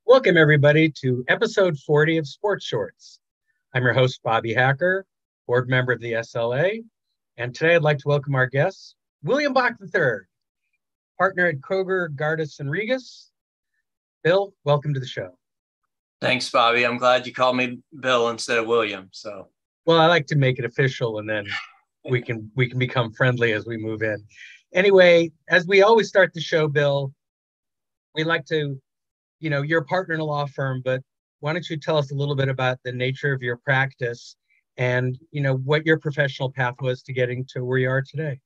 Welcome, everybody, to episode 40 of Sports Shorts. I'm your host, Bobby Hacker, board member of the SLA, and today I'd like to welcome our guests, William Bock III, partner at Kroger, Gardis, and Regus. Bill, welcome to the show. Thanks, Bobby. I'm glad you called me Bill instead of William. Well, I like to make it official, and then we can become friendly as we move in. Anyway, as we always start the show, Bill, we like to you're a partner in a law firm, but why don't you tell us a little bit about the nature of your practice and, what your professional path was to getting to where you are today?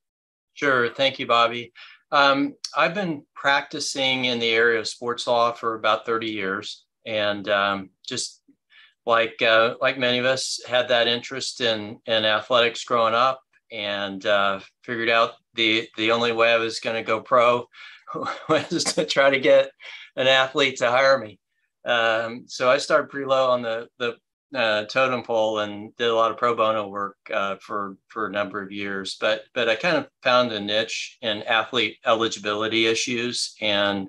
Sure. Thank you, Bobby. I've been practicing in the area of sports law for about 30 years. And just like many of us, had that interest in athletics growing up, and figured out the only way I was going to go pro was to try to get an athlete to hire me. So I started pretty low on the totem pole and did a lot of pro bono work for a number of years. But I kind of found a niche in athlete eligibility issues, and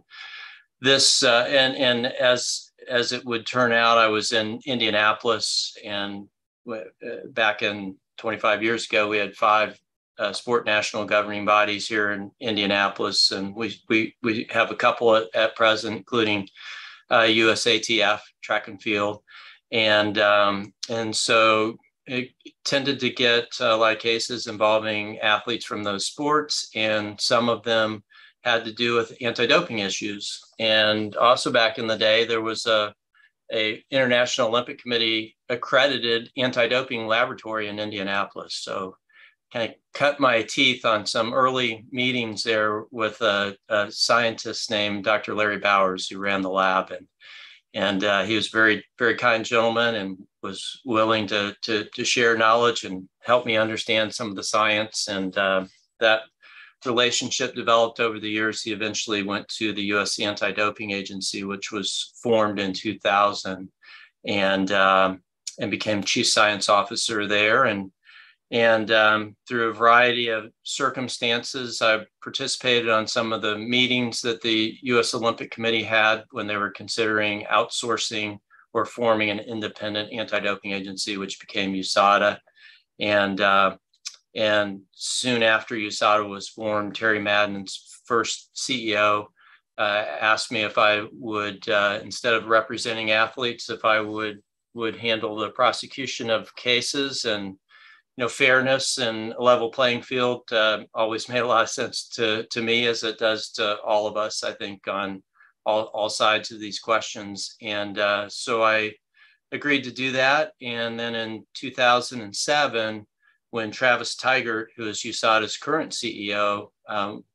this and as it would turn out, I was in Indianapolis, and back in 25 years ago, we had five sport national governing bodies here in Indianapolis, and we have a couple at present, including USATF track and field, and so it tended to get a lot of cases involving athletes from those sports, and some of them had to do with anti-doping issues. And also back in the day, there was a International Olympic Committee accredited anti-doping laboratory in Indianapolis. So kind of cut my teeth on some early meetings there with a scientist named Dr. Larry Bowers, who ran the lab. And he was very, very kind gentleman and was willing to share knowledge and help me understand some of the science. And that relationship developed over the years. He eventually went to the U.S. Anti-Doping Agency, which was formed in 2000, and became chief science officer there. And through a variety of circumstances, I participated on some of the meetings that the U.S. Olympic Committee had when they were considering outsourcing or forming an independent anti-doping agency, which became USADA. And soon after USADA was formed, Terry Madden's first CEO asked me if I would, instead of representing athletes, if I would handle the prosecution of cases. And fairness and a level playing field always made a lot of sense to me, as it does to all of us, I think, on all sides of these questions. And so I agreed to do that. And then in 2007, when Travis Tigert, who is USADA's current CEO,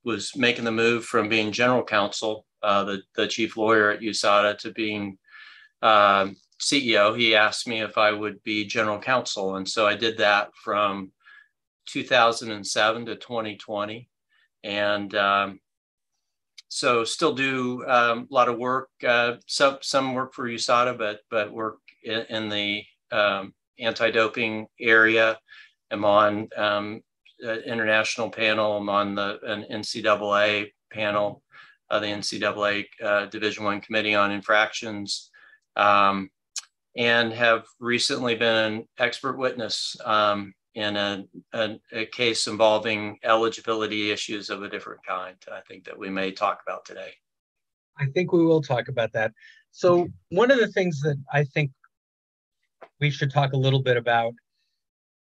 was making the move from being general counsel, the chief lawyer at USADA, to being CEO, he asked me if I would be general counsel. And so I did that from 2007 to 2020. And so still do a lot of work, some work for USADA, but work in the anti-doping area. I'm on an international panel. I'm on an NCAA panel, the NCAA Division I Committee on Infractions. And have recently been an expert witness in a case involving eligibility issues of a different kind, I think, that we may talk about today. I think we will talk about that. So one of the things that I think we should talk a little bit about,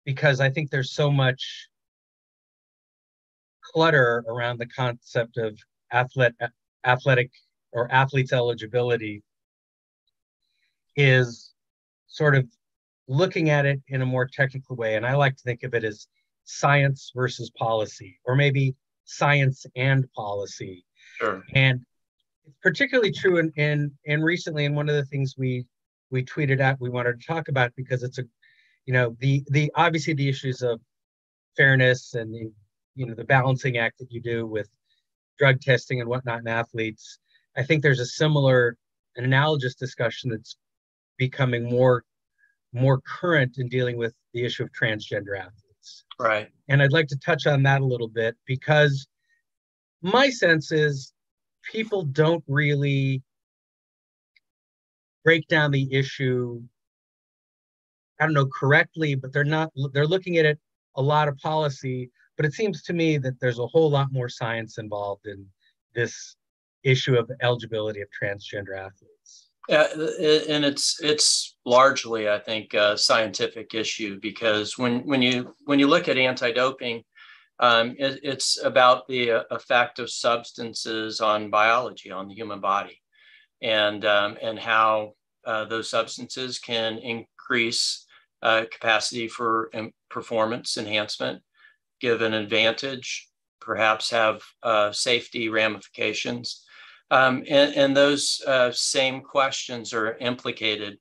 because I think there's so much clutter around the concept of athletic or athletes eligibility, is sort of looking at it in a more technical way. And I like to think of it as science versus policy, or maybe science and policy. Sure. And it's particularly true in recently, and one of the things we tweeted out we wanted to talk about, because it's the obviously the issues of fairness and the balancing act that you do with drug testing and whatnot in athletes. I think there's a similar, an analogous discussion that's becoming more current in dealing with the issue of transgender athletes. Right. And I'd like to touch on that a little bit, because my sense is people don't really break down the issue, I don't know, correctly, but they're looking at it a lot of policy, but it seems to me that there's a whole lot more science involved in this issue of eligibility of transgender athletes. Yeah, and it's largely, I think, a scientific issue, because when you look at anti-doping, it's about the effect of substances on biology, on the human body, and how those substances can increase capacity for performance enhancement, give an advantage, perhaps have safety ramifications. And those same questions are implicated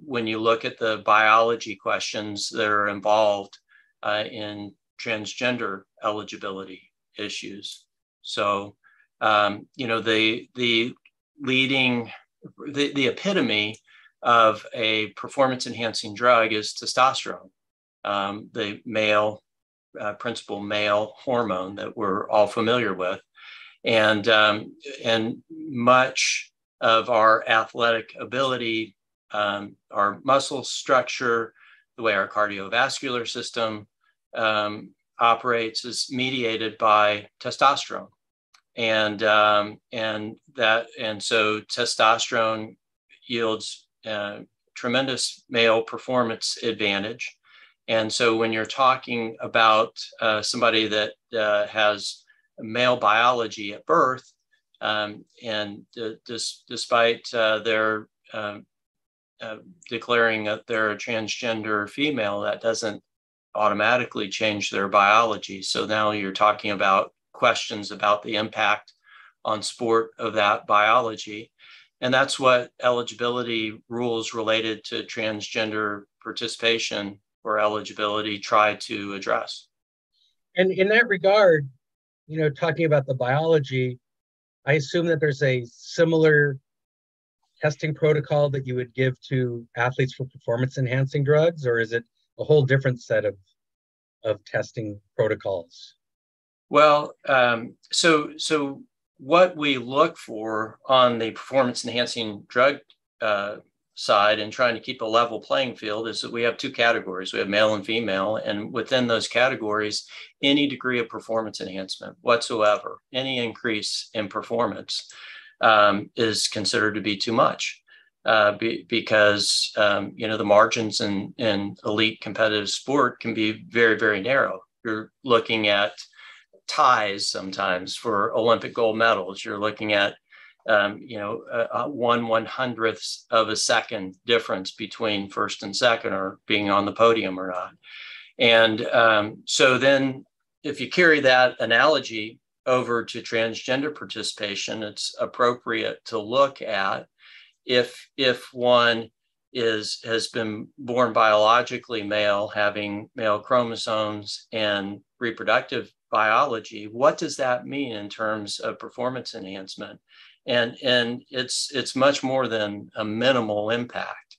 when you look at the biology questions that are involved in transgender eligibility issues. So, the epitome of a performance enhancing drug is testosterone, the principal male hormone that we're all familiar with. And much of our athletic ability, our muscle structure, the way our cardiovascular system operates is mediated by testosterone, and so testosterone yields tremendous male performance advantage. And so when you're talking about somebody that has male biology at birth, despite their declaring that they're a transgender female, that doesn't automatically change their biology. So now you're talking about questions about the impact on sport of that biology. And that's what eligibility rules related to transgender participation or eligibility try to address. And in that regard, talking about the biology, I assume that there's a similar testing protocol that you would give to athletes for performance enhancing drugs, or is it a whole different set of testing protocols? Well, so what we look for on the performance enhancing drug side and trying to keep a level playing field is that we have two categories. We have male and female, and within those categories, any degree of performance enhancement whatsoever, any increase in performance is considered to be too much because the margins in elite competitive sport can be very, very narrow. You're looking at ties sometimes for Olympic gold medals. You're looking at 1/100th of a second difference between first and second, or being on the podium or not. And so then if you carry that analogy over to transgender participation, it's appropriate to look at if one has been born biologically male, having male chromosomes and reproductive biology, what does that mean in terms of performance enhancement? And it's much more than a minimal impact.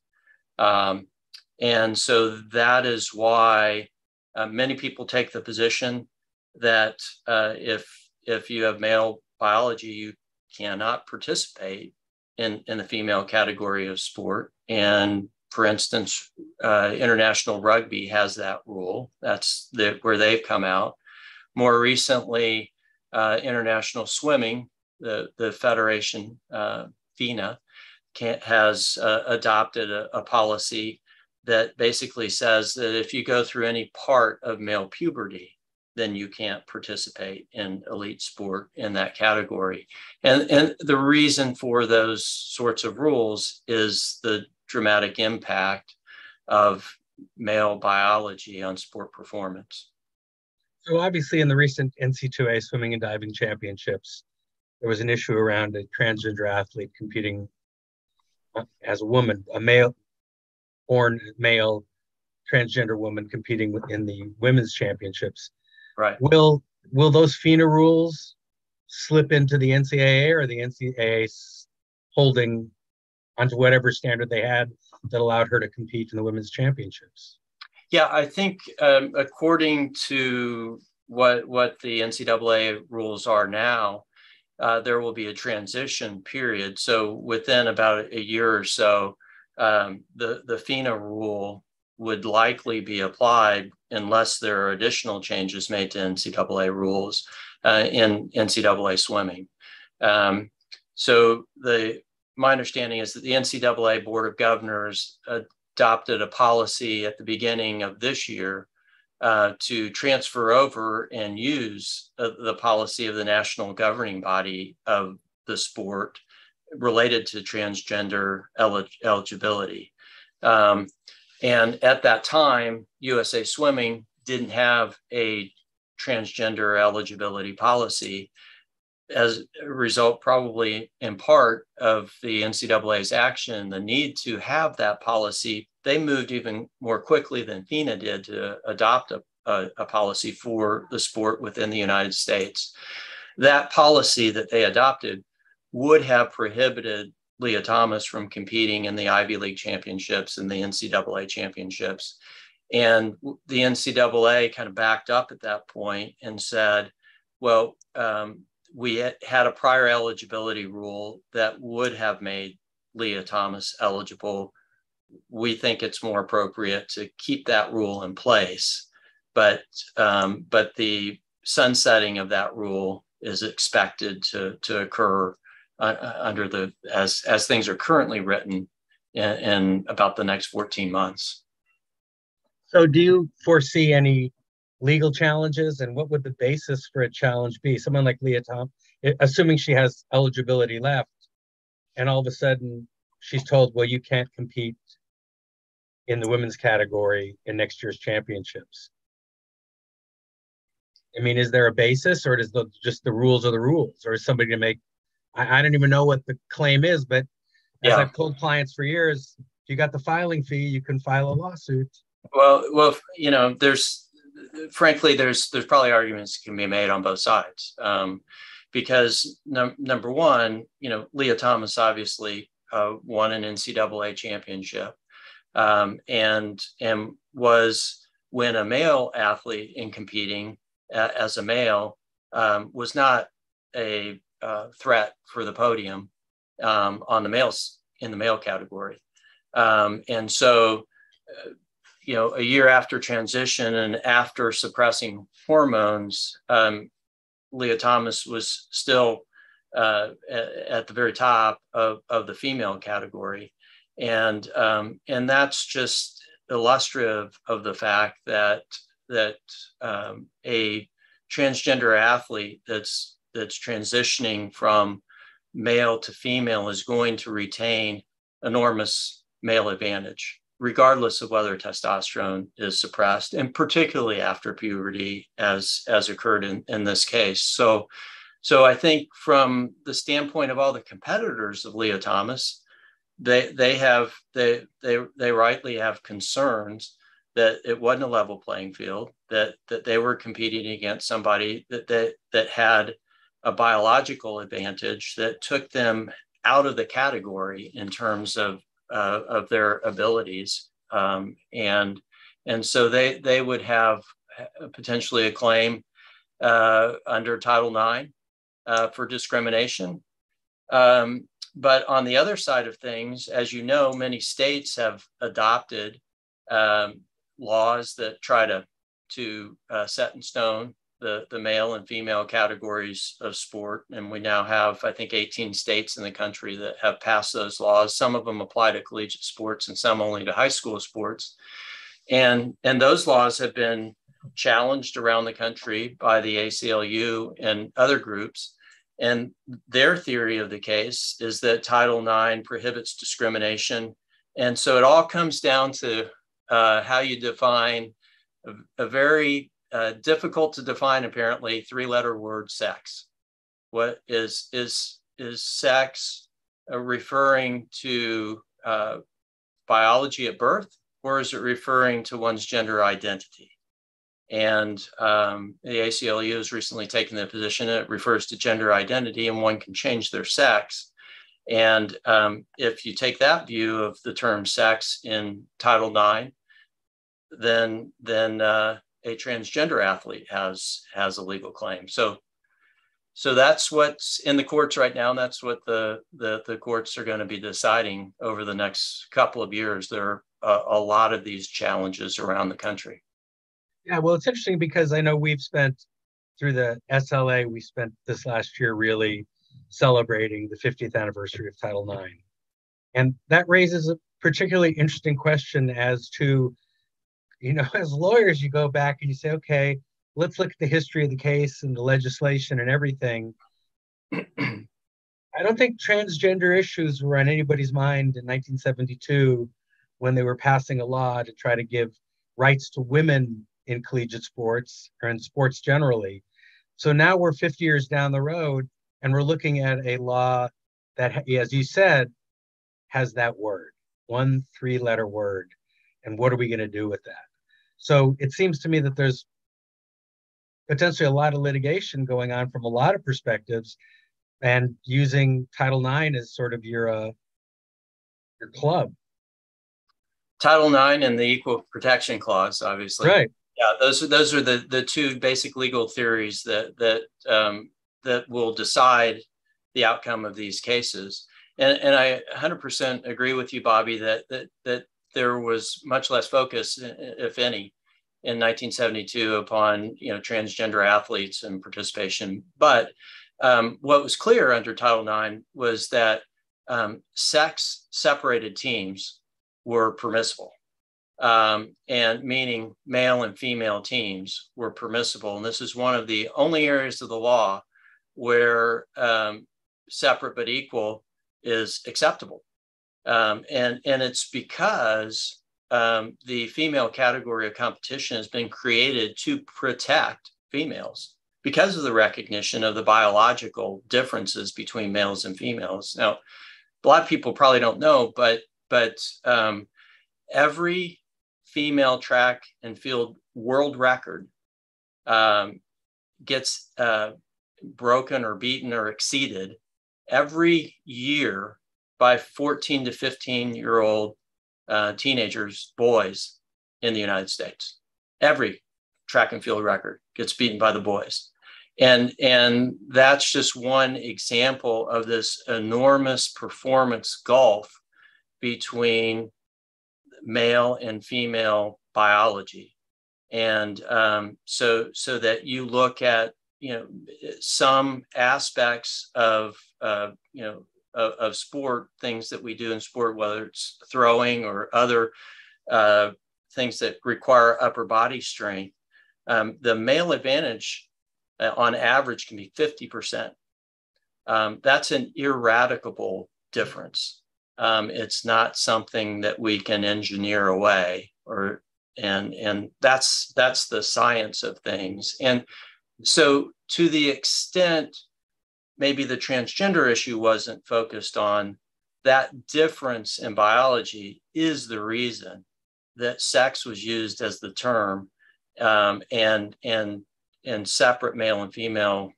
And so that is why many people take the position that if you have male biology, you cannot participate in the female category of sport. And for instance, international rugby has that rule. That's where they've come out. More recently, international swimming, the federation, FINA, has adopted a policy that basically says that if you go through any part of male puberty, then you can't participate in elite sport in that category. And the reason for those sorts of rules is the dramatic impact of male biology on sport performance. So obviously in the recent NC2A swimming and diving championships, there was an issue around a transgender athlete competing as a woman, a born male transgender woman competing in the women's championships. Right. Will those FINA rules slip into the NCAA, or the NCAA holding onto whatever standard they had that allowed her to compete in the women's championships? Yeah, I think according to what the NCAA rules are now, there will be a transition period. So within about a year or so, the FINA rule would likely be applied unless there are additional changes made to NCAA rules in NCAA swimming. So my understanding is that the NCAA Board of Governors adopted a policy at the beginning of this year to transfer over and use the policy of the national governing body of the sport related to transgender eligibility. And at that time, USA Swimming didn't have a transgender eligibility policy. As a result, probably in part of the NCAA's action, the need to have that policy, they moved even more quickly than FINA did to adopt a policy for the sport within the United States. That policy that they adopted would have prohibited Leah Thomas from competing in the Ivy League championships and the NCAA championships. And the NCAA kind of backed up at that point and said, well, we had a prior eligibility rule that would have made Leah Thomas eligible. We think it's more appropriate to keep that rule in place, but the sunsetting of that rule is expected to occur under as things are currently written in about the next 14 months. So do you foresee any legal challenges, and what would the basis for a challenge be? Someone like Leah Thomas, assuming she has eligibility left, and all of a sudden she's told, well, you can't compete in the women's category in next year's championships. I mean, is there a basis, or is just the rules are the rules, or is somebody to make, I don't even know what the claim is, but as I've told clients for years, if you got the filing fee, you can file a lawsuit. Well, you know, there's probably arguments that can be made on both sides, because number one, you know, Leah Thomas obviously won an NCAA championship, and was, when a male athlete in competing as a male, was not a threat for the podium on the males in the male category, and so. You know, a year after transition and after suppressing hormones, Leah Thomas was still at the very top of the female category. And that's just illustrative of the fact that a transgender athlete that's transitioning from male to female is going to retain enormous male advantage, regardless of whether testosterone is suppressed, and particularly after puberty, as occurred in this case. So I think from the standpoint of all the competitors of Leah Thomas, they rightly have concerns that it wasn't a level playing field, that they were competing against somebody that had a biological advantage that took them out of the category in terms of their abilities, and so they would have potentially a claim under Title IX for discrimination. But on the other side of things, as you know, many states have adopted laws that try to set in stone the male and female categories of sport. And we now have, I think, 18 states in the country that have passed those laws. Some of them apply to collegiate sports and some only to high school sports. And those laws have been challenged around the country by the ACLU and other groups. And their theory of the case is that Title IX prohibits discrimination. And so it all comes down to how you define a very difficult to define, apparently, three-letter word: sex. What is sex referring to biology at birth, or is it referring to one's gender identity? And the ACLU has recently taken the position that it refers to gender identity, and one can change their sex. And if you take that view of the term sex in Title IX, then a transgender athlete has a legal claim. So So that's what's in the courts right now, and that's what the courts are going to be deciding over the next couple of years. There are a lot of these challenges around the country. Yeah, well, it's interesting because I know we've spent through the SLA, we spent this last year really celebrating the 50th anniversary of Title IX. And that raises a particularly interesting question as to, as lawyers, you go back and you say, okay, let's look at the history of the case and the legislation and everything. I don't think transgender issues were on anybody's mind in 1972 when they were passing a law to try to give rights to women in collegiate sports or in sports generally. So now we're 50 years down the road and we're looking at a law that, as you said, has that word, 1 3-letter word. And what are we going to do with that? So it seems to me that there's potentially a lot of litigation going on from a lot of perspectives, and using Title IX as sort of your club. Title IX and the Equal Protection Clause, obviously. Right. Yeah, those are the two basic legal theories that will decide the outcome of these cases. And I 100% agree with you, Bobby, that there was much less focus, if any, in 1972 upon transgender athletes and participation. But what was clear under Title IX was that sex-separated teams were permissible, and meaning male and female teams were permissible. And this is one of the only areas of the law where separate but equal is acceptable. And it's because the female category of competition has been created to protect females because of the recognition of the biological differences between males and females. Now, a lot of people probably don't know, but every female track and field world record gets broken or beaten or exceeded every year by 14 to 15-year-old teenagers, boys in the United States. Every track and field record gets beaten by the boys. And that's just one example of this enormous performance gulf between male and female biology. And so that you look at, some aspects of sport, things that we do in sport, whether it's throwing or other things that require upper body strength, the male advantage on average can be 50%. That's an ineradicable difference. It's not something that we can engineer away, and that's the science of things. And so to the extent maybe the transgender issue wasn't focused on, that difference in biology is the reason that sex was used as the term, and separate male and female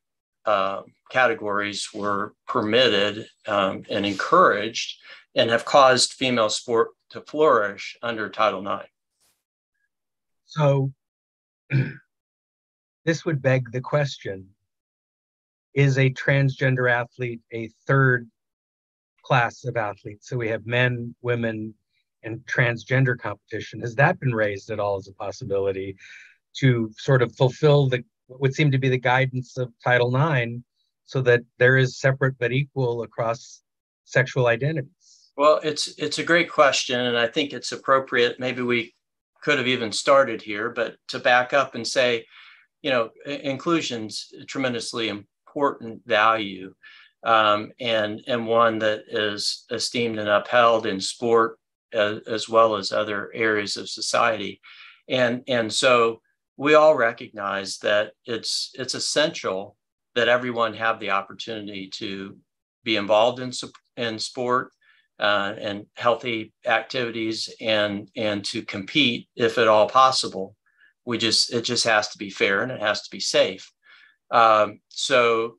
categories were permitted and encouraged, and have caused female sport to flourish under Title IX. So this would beg the question, is a transgender athlete a third class of athletes? So we have men, women, and transgender competition. Has that been raised at all as a possibility to sort of fulfill what would seem to be the guidance of Title IX, so that there is separate but equal across sexual identities? Well, it's a great question, and I think it's appropriate. Maybe we could have even started here, but to back up and say, inclusion's tremendously important value, and one that is esteemed and upheld in sport as well as other areas of society. And so we all recognize that it's essential that everyone have the opportunity to be involved in sport and healthy activities, and to compete if at all possible. It just has to be fair, and it has to be safe. So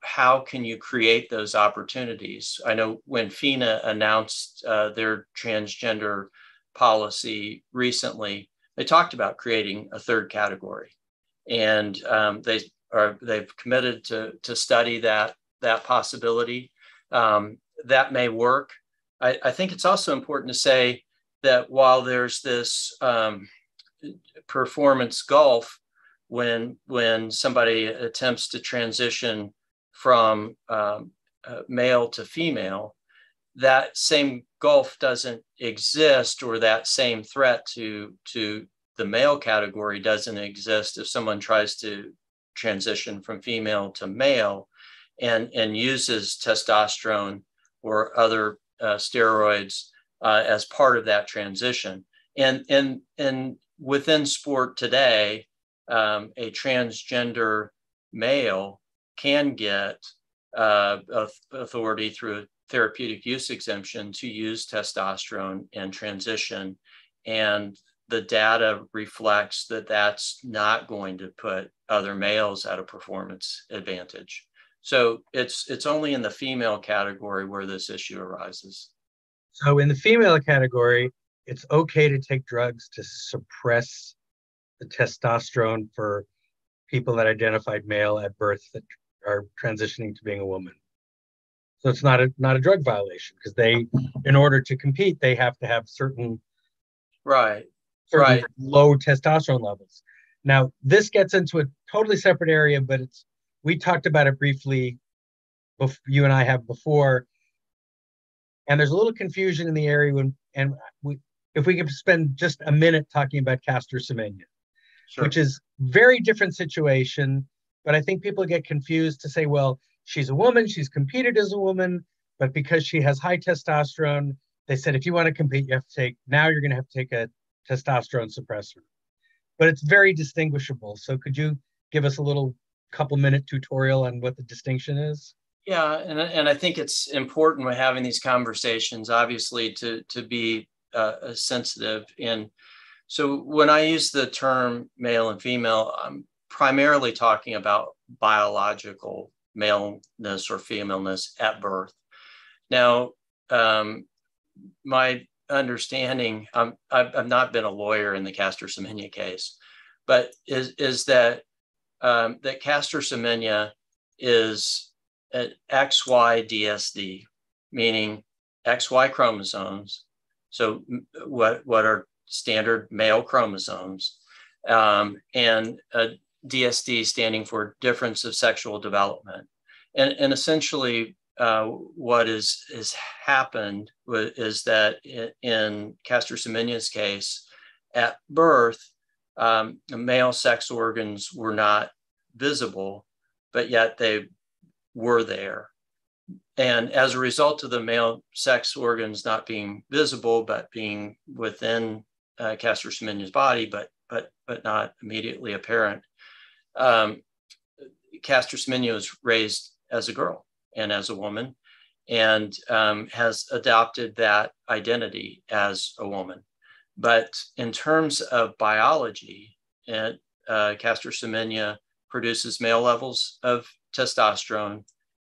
how can you create those opportunities? I know when FINA announced their transgender policy recently, they talked about creating a third category, and they or they've committed to study that possibility. That may work. I think it's also important to say that while there's this performance gulf when somebody attempts to transition from male to female, that same gulf doesn't exist, or that same threat to the male category doesn't exist if someone tries to transition from female to male and uses testosterone or other steroids as part of that transition. And within sport today, a transgender male can get authority through a therapeutic use exemption to use testosterone and transition. And the data reflects that that's not going to put other males at a performance advantage. So it's only in the female category where this issue arises. So in the female category, it's okay to take drugs to suppress the testosterone for people that identified male at birth that are transitioning to being a woman. So it's not a drug violation, because they, in order to compete, they have to have certain low testosterone levels. Now, this gets into a totally separate area, but we talked about it briefly, you and I have before, and there's a little confusion in the area if we could spend just a minute talking about Caster Semenya, sure, which is very different situation, but I think people get confused to say, well, she's a woman, she's competed as a woman, but because she has high testosterone, they said, if you want to compete, you're going to have to take a testosterone suppressor. But it's very distinguishable. So could you give us a little couple-minute tutorial on what the distinction is? Yeah, and I think it's important when having these conversations, obviously, to be sensitive. And so when I use the term male and female, I'm primarily talking about biological maleness or femaleness at birth. Now, my understanding, I've not been a lawyer in the Caster Semenya case, but is that that Caster Semenya is an XY DSD, meaning XY chromosomes. So what are standard male chromosomes, and a DSD standing for difference of sexual development. And essentially what has happened is that in Caster Semenya's case, at birth, the male sex organs were not visible, but yet they were there. And as a result of the male sex organs not being visible, but being within Caster Semenya's body, but not immediately apparent, Caster Semenya was raised as a girl and as a woman, and has adopted that identity as a woman. But in terms of biology, Caster Semenya produces male levels of testosterone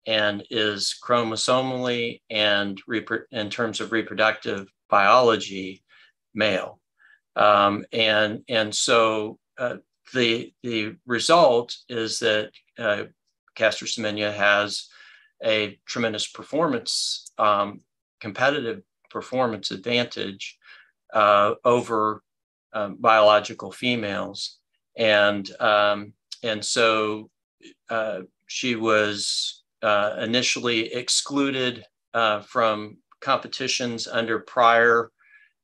and is chromosomally and in terms of reproductive biology, male. And so the result is that Caster Semenya has a tremendous performance, competitive performance advantage over biological females. And so she was initially excluded from competitions under prior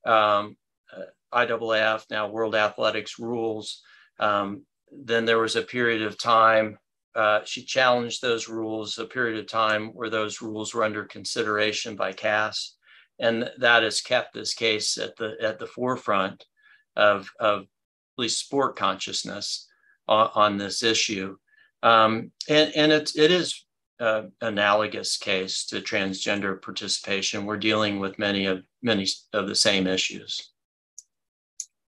IAAF, now World Athletics rules. Then there was a period of time, she challenged those rules, a period of time where those rules were under consideration by CAS. And that has kept this case at the forefront of at least sport consciousness on this issue. And it is analogous case to transgender participation. We're dealing with many of the same issues.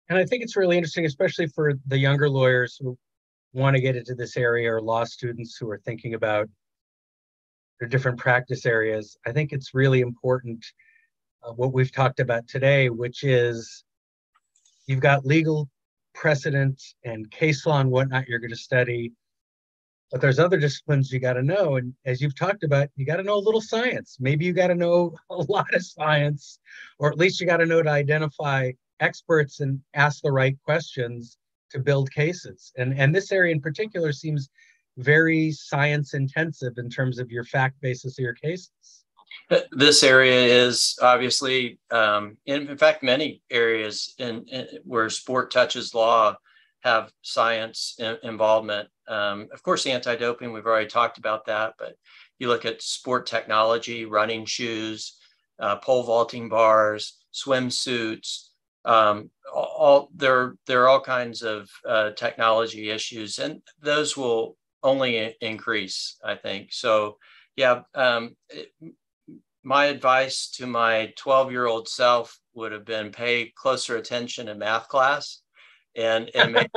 And I think it's really interesting, especially for the younger lawyers who want to get into this area, or law students who are thinking about their different practice areas. I think it's really important what we've talked about today, which is you've got legal precedent and case law and whatnot you're going to study. but there's other disciplines you got to know. And as you've talked about, you got to know a little science. Maybe you got to know a lot of science, or at least you got to know to identify experts and ask the right questions to build cases. And this area in particular seems very science intensive in terms of your fact basis of your cases. This area is obviously, in fact, many areas where sport touches law have science involvement. Of course, anti-doping, we've already talked about that, but you look at sport technology, running shoes, pole vaulting bars, swimsuits, there are all kinds of technology issues, and those will only increase, I think. So, yeah, my advice to my 12-year-old self would have been pay closer attention in math class, and make,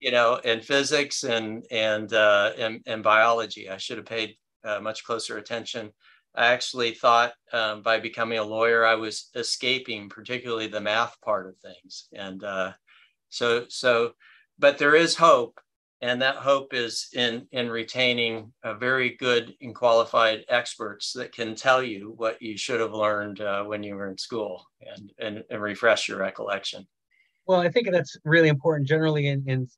in physics and biology. I should have paid much closer attention. I actually thought by becoming a lawyer, I was escaping particularly the math part of things. And but there is hope. And that hope is in retaining a very good and qualified experts that can tell you what you should have learned when you were in school and refresh your recollection. Well, I think that's really important generally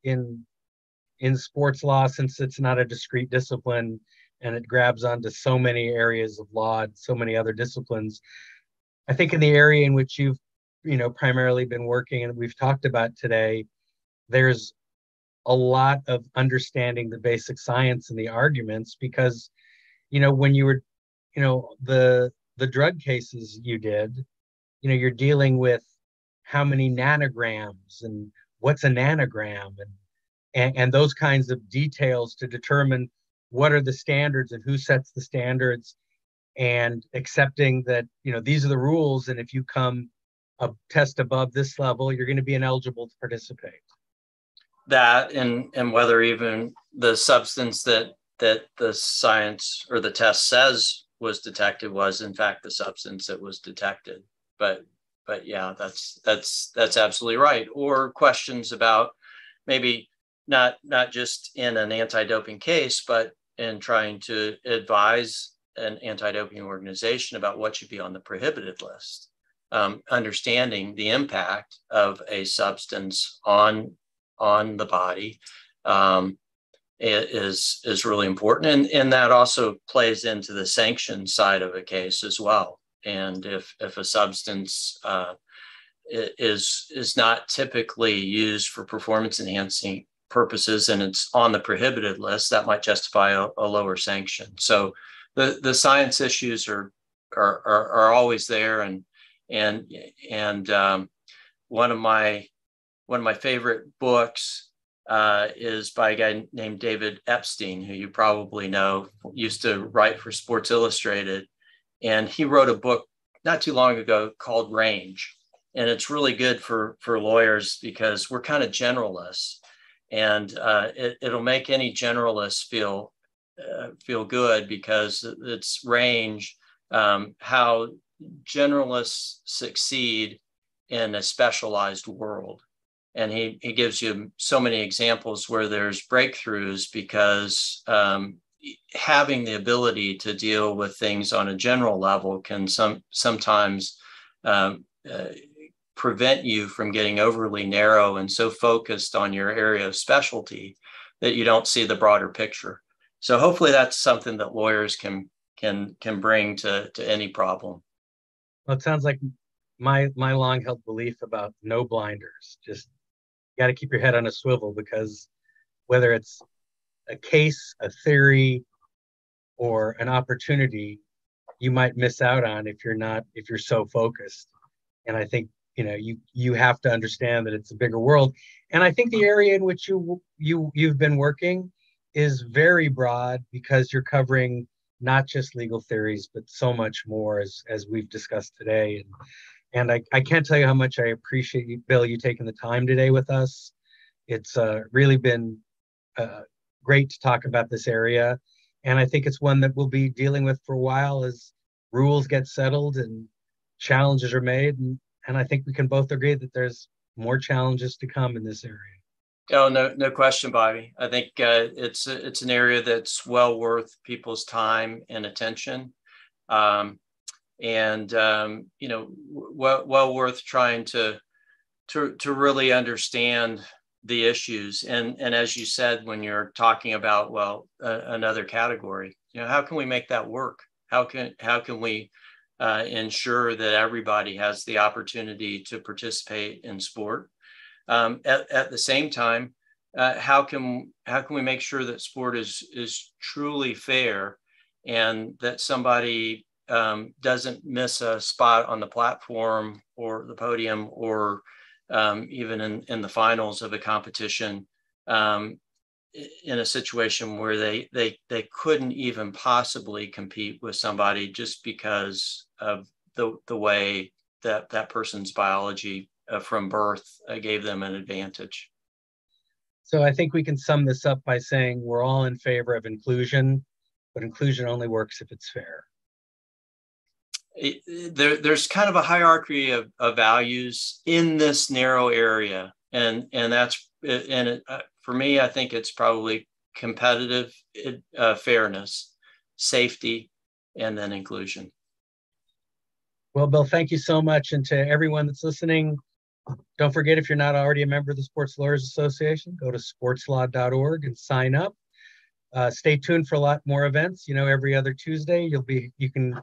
in sports law, since it's not a discrete discipline and it grabs onto so many areas of law, so many other disciplines. I think in the area in which you've, primarily been working and we've talked about today, there's a lot of understanding the basic science and the arguments, because, when you were, the drug cases you did, you're dealing with how many nanograms and what's a nanogram and those kinds of details to determine what are the standards and who sets the standards, and accepting that, these are the rules. And if you come a test above this level, you're going to be ineligible to participate. That and whether even the substance that the science or the test says was detected was in fact the substance that was detected. But yeah, that's absolutely right. Or questions about maybe not just in an anti-doping case, but in trying to advise an anti-doping organization about what should be on the prohibited list. Understanding the impact of a substance on the body is really important, and that also plays into the sanction side of a case as well. And if a substance is not typically used for performance enhancing purposes and it's on the prohibited list, that might justify a lower sanction. So the science issues are always there, and one of my favorite books is by a guy named David Epstein, who you probably know, used to write for Sports Illustrated. And he wrote a book not too long ago called Range. And it's really good for lawyers because we're kind of generalists. And it'll make any generalist feel good, because it's range, how generalists succeed in a specialized world. And he gives you so many examples where there's breakthroughs because having the ability to deal with things on a general level can sometimes prevent you from getting overly narrow and so focused on your area of specialty that you don't see the broader picture. So hopefully that's something that lawyers can bring to any problem. Well, it sounds like my long held belief about no blinders. Just got to keep your head on a swivel, because whether it's a case, a theory, or an opportunity, you might miss out on if you're so focused. And I think, you have to understand that it's a bigger world. And I think the area in which you've been working is very broad, because you're covering not just legal theories, but so much more, as we've discussed today. And I can't tell you how much I appreciate you, Bill, you taking the time today with us. It's really been great to talk about this area. And I think it's one that we'll be dealing with for a while as rules get settled and challenges are made. And I think we can both agree that there's more challenges to come in this area. Oh, no question, Bobby. I think it's an area that's well worth people's time and attention, and well worth trying to really understand the issues. And as you said, when you're talking about another category, how can we make that work? How can we ensure that everybody has the opportunity to participate in sport? At the same time, how can we make sure that sport is truly fair, and that somebody doesn't miss a spot on the platform or the podium, or even in the finals of a competition, in a situation where they couldn't even possibly compete with somebody just because of the way that person's biology from birth gave them an advantage. So I think we can sum this up by saying we're all in favor of inclusion, but inclusion only works if it's fair. There's kind of a hierarchy of values in this narrow area, and for me, I think it's probably competitive fairness, safety, and then inclusion. Well, Bill, thank you so much. And to everyone that's listening, don't forget, if you're not already a member of the Sports Lawyers Association, go to sportslaw.org and sign up. Stay tuned for a lot more events. Every other Tuesday, you can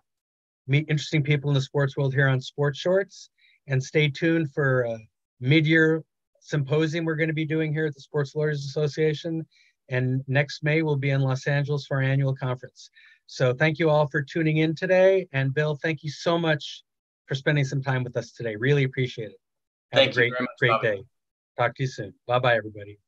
meet interesting people in the sports world here on Sports Shorts. And stay tuned for a mid-year symposium we're going to be doing here at the Sports Lawyers Association. And next May, we'll be in Los Angeles for our annual conference. So thank you all for tuning in today. And Bill, thank you so much for spending some time with us today. Really appreciate it. Have a great day. Talk to you soon. Bye-bye, everybody.